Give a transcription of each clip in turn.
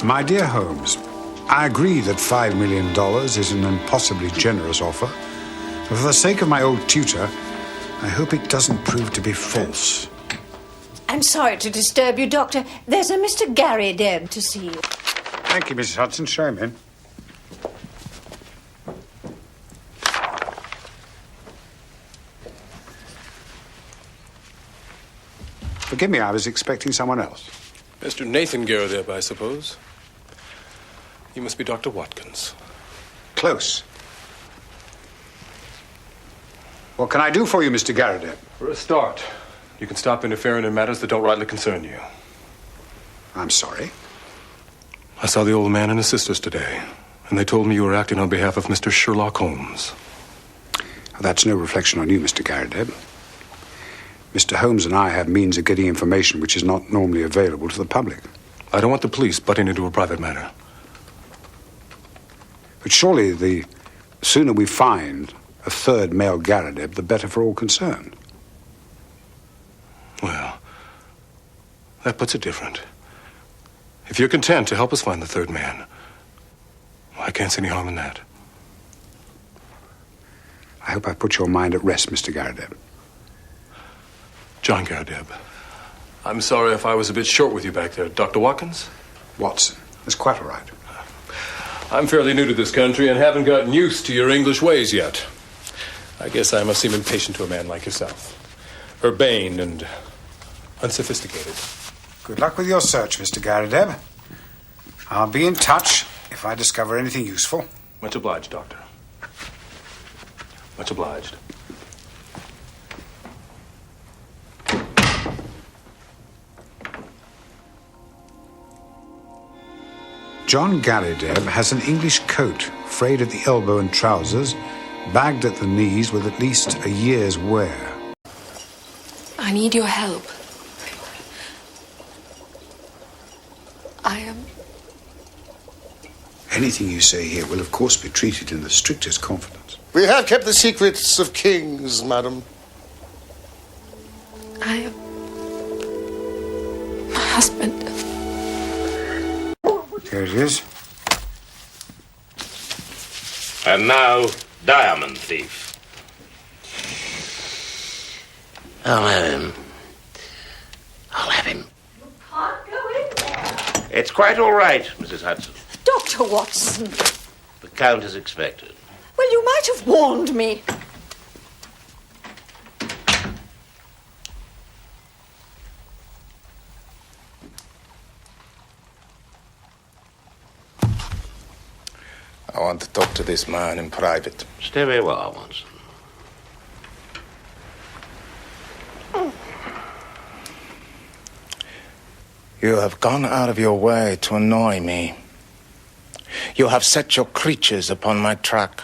My dear Holmes, I agree that $5 million is an impossibly generous offer. But for the sake of my old tutor, I hope it doesn't prove to be false. I'm sorry to disturb you, Doctor. There's a Mr. Gary Debb to see you. Thank you, Mrs. Hudson. Show him in. Forgive me, I was expecting someone else. Mr. Nathan Garrideb, I suppose. You must be Dr. Watkins. Close. What can I do for you, Mr. Garrideb? For a start, you can stop interfering in matters that don't rightly concern you. I'm sorry. I saw the old man and his sisters today, and they told me you were acting on behalf of Mr. Sherlock Holmes. That's no reflection on you, Mr. Garrideb. Mr. Holmes and I have means of getting information which is not normally available to the public. I don't want the police butting into a private matter. But surely the sooner we find a third male Garrideb, the better for all concerned. Well, that puts it different. If you're content to help us find the third man, I can't see any harm in that. I hope I put your mind at rest, Mr. Garrideb. John Garrideb. I'm sorry if I was a bit short with you back there. Dr. Watkins? Watson. That's quite all right. I'm fairly new to this country and haven't gotten used to your English ways yet. I guess I must seem impatient to a man like yourself. Urbane and unsophisticated. Good luck with your search, Mr. Garrideb. I'll be in touch if I discover anything useful. Much obliged, Doctor. Much obliged. John Garrideb has an English coat, frayed at the elbow and trousers, bagged at the knees with at least a year's wear. I need your help. I am... Anything you say here will, of course, be treated in the strictest confidence. We have kept the secrets of kings, madam. I am... my husband. Here it is. And now, Diamond Thief. I'll have him. I'll have him. You can't go in there. It's quite all right, Mrs. Hudson. Dr. Watson. The Count is expected. Well, you might have warned me. I want to talk to this man in private. Stay where you are, Watson. You have gone out of your way to annoy me. You have set your creatures upon my track.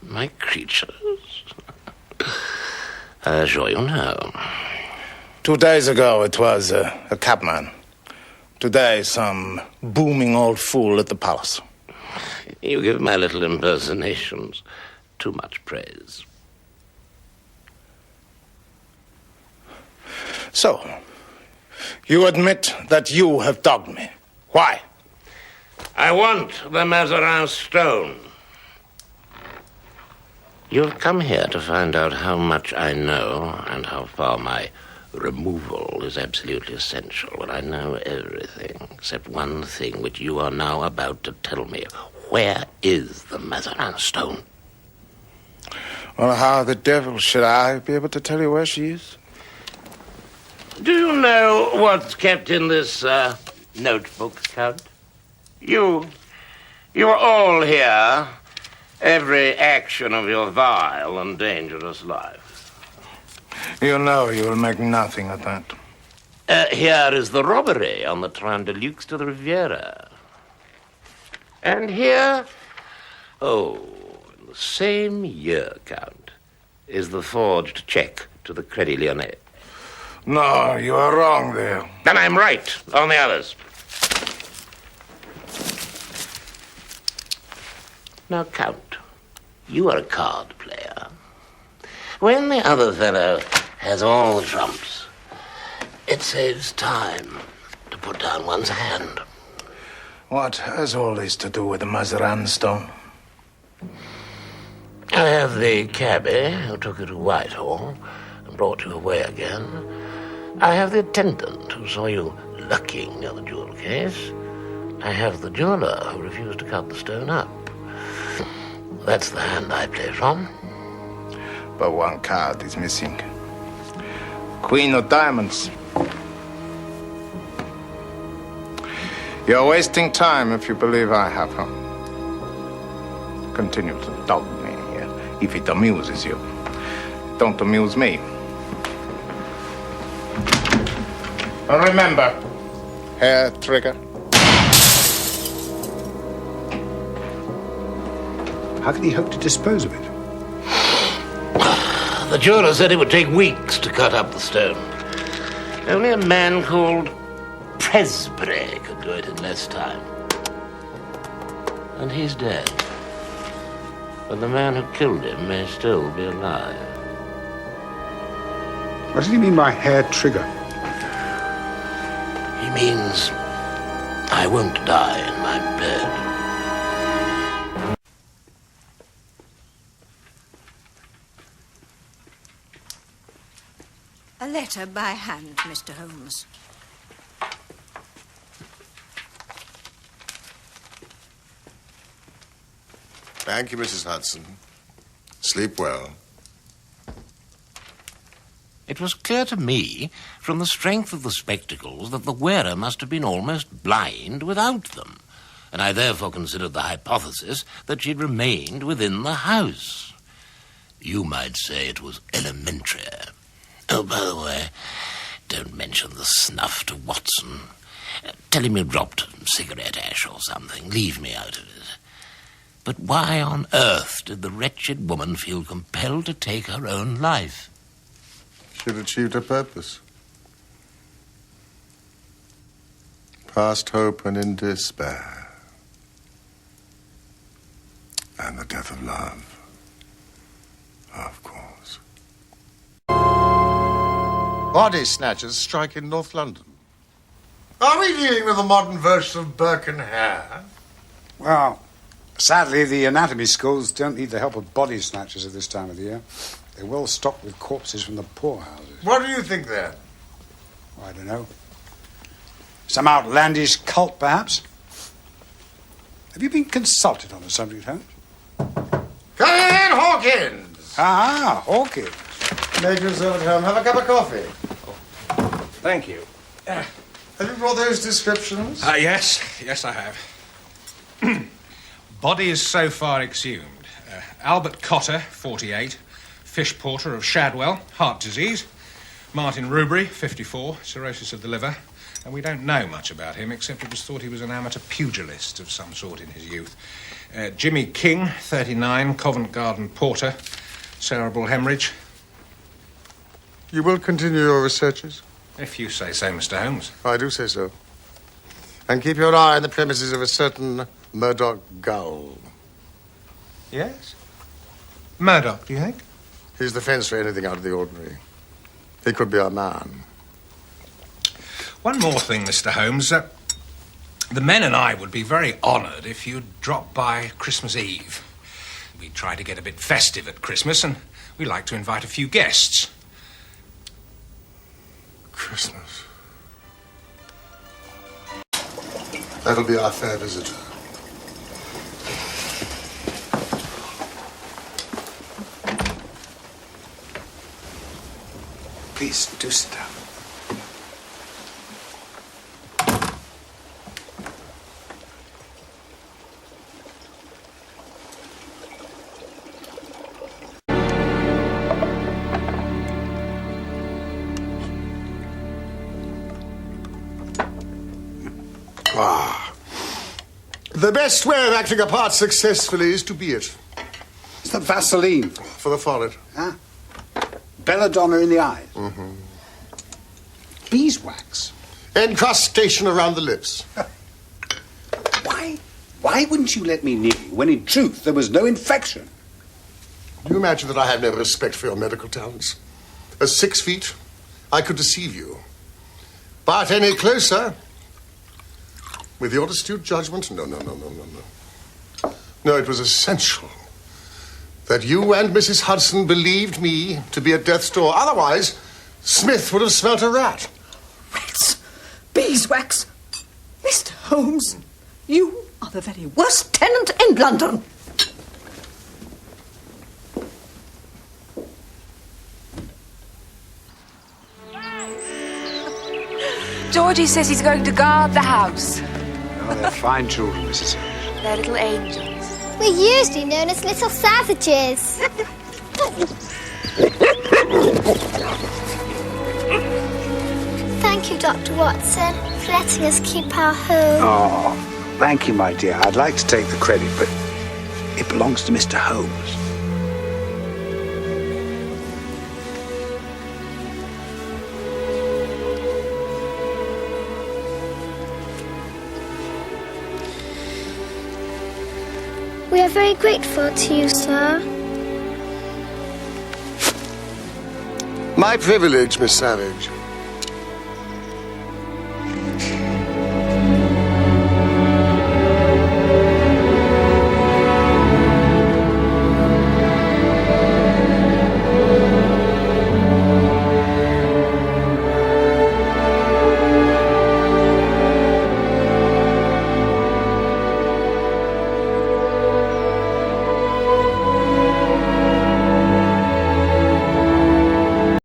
My creatures? I assure you no. 2 days ago it was a cabman. Today some booming old fool at the palace. You give my little impersonations too much praise. So, you admit that you have dogged me. Why? I want the Mazarin stone. You've come here to find out how much I know and how far my removal is absolutely essential. But I know everything except one thing which you are now about to tell me. Where is the Mazarin stone? Well, how the devil should I be able to tell you where she is? Do you know what's kept in this notebook, Count? You are all here, every action of your vile and dangerous life. You know you will make nothing of that. Here is the robbery on the Train de Luxe to the Riviera. And here, in the same year, Count, is the forged check to the Crédit Lyonnais. No, you are wrong there. Then I'm right on the others. Now, Count, you are a card player. When the other fellow has all the trumps, it saves time to put down one's hand. What has all this to do with the Mazarin stone? I have the cabby who took you to Whitehall and brought you away again. I have the attendant who saw you lurking near the jewel case. I have the jeweler who refused to cut the stone up. That's the hand I play from. But one card is missing. Queen of Diamonds. You're wasting time if you believe I have her. Continue to dog me if it amuses you. Don't amuse me. And remember, hair trigger. How can he hope to dispose of it? The jeweler said it would take weeks to cut up the stone. Only a man called Presbury could do it in less time. And he's dead. But the man who killed him may still be alive. What does he mean by hair trigger? He means I won't die in my bed. A letter by hand, Mr. Holmes. Thank you, Mrs. Hudson. Sleep well. It was clear to me, from the strength of the spectacles, that the wearer must have been almost blind without them, and I therefore considered the hypothesis that she'd remained within the house. You might say it was elementary. Oh, by the way, don't mention the snuff to Watson. Tell him you dropped cigarette ash or something. Leave me out of it. But why on earth did the wretched woman feel compelled to take her own life? She had achieved her purpose. Past hope and in despair. And the death of love. Of course. Body snatchers strike in North London. Are we dealing with a modern version of Burke and Hare? Well, sadly, the anatomy schools don't need the help of body snatchers at this time of the year. They're well stocked with corpses from the poorhouses. What do you think then? I don't know. Some outlandish cult, perhaps? Have you been consulted on the subject, Holmes? Come in, Hawkins! Ah, Hawkins. Make yourself at home. Have a cup of coffee. Thank you. Have you brought those descriptions? Yes, I have. Bodies so far exhumed. Albert Cotter, 48, fish porter of Shadwell, heart disease. Martin Rubery, 54, cirrhosis of the liver. And we don't know much about him, except it was thought he was an amateur pugilist of some sort in his youth. Jimmy King, 39, Covent Garden porter, cerebral hemorrhage. You will continue your researches? If you say so, Mr. Holmes. I do say so. And keep your eye on the premises of a certain Murdoch Gull. Yes? Murdoch, do you think? He's the fence for anything out of the ordinary. He could be our man. One more thing, Mr. Holmes. The men and I would be very honoured if you'd drop by Christmas Eve. We try to get a bit festive at Christmas, and we like to invite a few guests. Christmas. That'll be our fair visitor. Please, do sit down. The best way of acting a part successfully is to be it. It's the Vaseline. For the forehead. Ah. Belladonna in the eyes. Mm-hmm. Beeswax. Encrustation around the lips. Why wouldn't you let me near you when in truth there was no infection? Do you imagine that I have no respect for your medical talents? At 6 feet, I could deceive you. But any closer, With your astute judgment? No. No, it was essential that you and Mrs. Hudson believed me to be at death's door. Otherwise, Smith would have smelt a rat. Rats, beeswax. Mr. Holmes, you are the very worst tenant in London. Georgie says he's going to guard the house. Oh, they're fine children, Mrs. Holmes. They're little angels. We're usually known as little savages. Thank you, Dr. Watson, for letting us keep our home. Oh, thank you, my dear. I'd like to take the credit, but it belongs to Mr. Holmes. We are very grateful to you, sir. My privilege, Miss Savage.